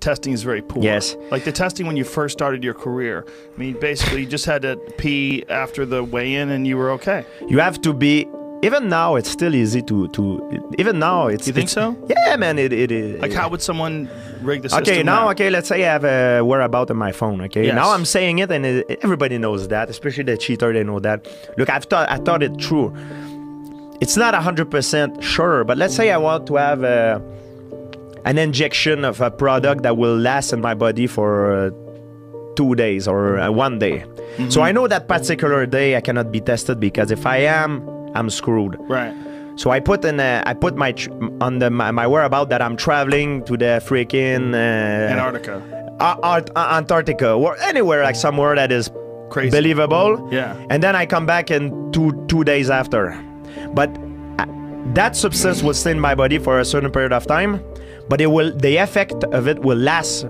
testing is very poor. Yes. Like the testing when you first started your career. I mean, basically, you just had to pee after the weigh-in and you were okay. You have to be. Even now, it's still easy to. Even now, it's. You think so? Yeah, man. It is. Like, how would someone rig the system? Okay, now, let's say I have a whereabout on my phone. Okay, Yes. now I'm saying it, and everybody knows that, especially the cheater. They know that. Look, I thought it through. It's not 100% sure, but let's say I want to have an injection of a product that will last in my body for 2 days or 1 day. Mm-hmm. So I know that particular day I cannot be tested because if I am, I'm screwed. Right. So I put my whereabout that I'm traveling to the freaking Antarctica. Antarctica or anywhere, like somewhere that is Crazy. Believable. Yeah. And then I come back in two days after. But that substance will stay in my body for a certain period of time, but the effect of it will last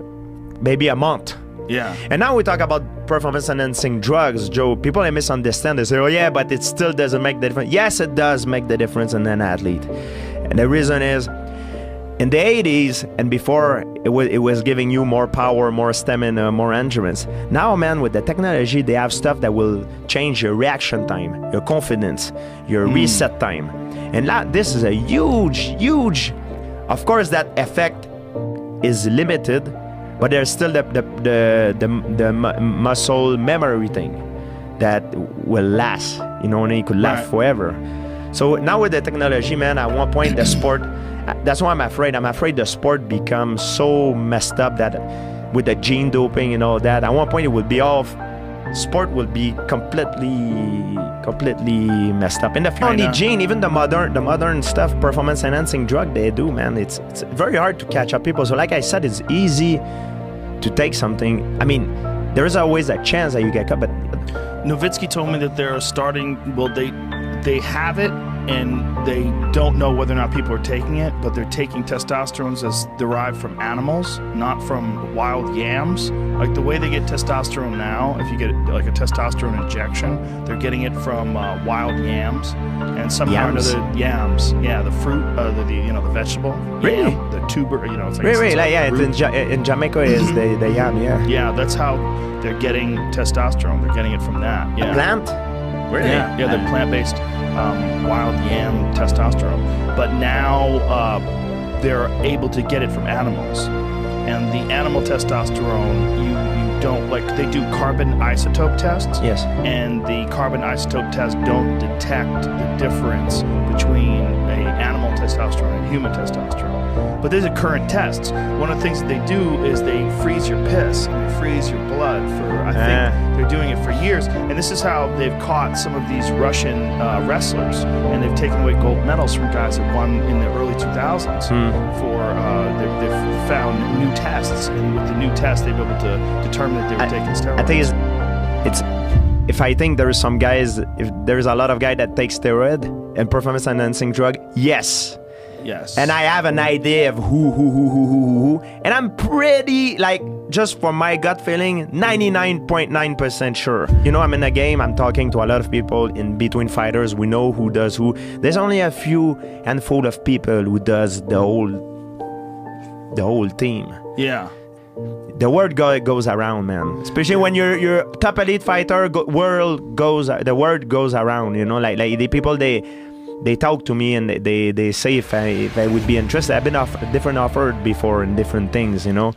maybe a month. Yeah. And now we talk about performance-enhancing drugs, Joe. People misunderstand. They say, oh yeah, but it still doesn't make the difference. Yes, it does make the difference in an athlete. And the reason is, in the 80s and before, it was giving you more power, more stamina, more endurance. Now, man, with the technology, they have stuff that will change your reaction time, your confidence, your reset time. And this is a huge... Of course, that effect is limited, but there's still the muscle memory thing that will last. You know, and it could last forever. So now with the technology, man, at one point the sport, that's why I'm afraid. I'm afraid the sport becomes so messed up that with the gene doping and all that, at one point it will be off. Sport will be completely messed up. And the only gene, even the modern stuff, performance enhancing drug they do, man, it's very hard to catch up people. So like I said, it's easy to take something. I mean, there is always a chance that you get caught, but Nowitzki told me that they're starting, well, they have it and they don't know whether or not people are taking it, but they're taking testosterone as derived from animals, not from wild yams. Like the way they get testosterone now, if you get like a testosterone injection, they're getting it from wild yams and somehow or another yams. Yeah, the fruit, the vegetable. Really? Yam, the tuber, it's like in Jamaica is the yam, yeah. Yeah, that's how they're getting testosterone. They're getting it from that. Yeah. A plant? Really? Yeah, they're plant-based wild yam testosterone. But now they're able to get it from animals. And the animal testosterone, you don't, like, they do carbon isotope tests. Yes. And the carbon isotope tests don't detect the difference between an animal testosterone and human testosterone. But these are current tests. One of the things that they do is they freeze your piss and they freeze your blood for, I think they're doing it for years. And this is how they've caught some of these Russian wrestlers, and they've taken away gold medals from guys that won in the early 2000s they've found new tests, and with the new tests they've been able to determine that they were taking steroids. I think it's if I think there is some guys, if there's a lot of guys that take steroid and performance enhancing drug, yes. And I have an idea of who. And I'm pretty, like, just from my gut feeling, 99.9% sure. You know, I'm in a game, I'm talking to a lot of people in between fighters, we know who does who. There's only a few handful of people who does the whole team. Yeah. The word goes around, man. Especially when you're top elite fighter, the word goes around, you know, like the people, they talk to me and they say if I would be interested. I've been different offered before in different things, you know.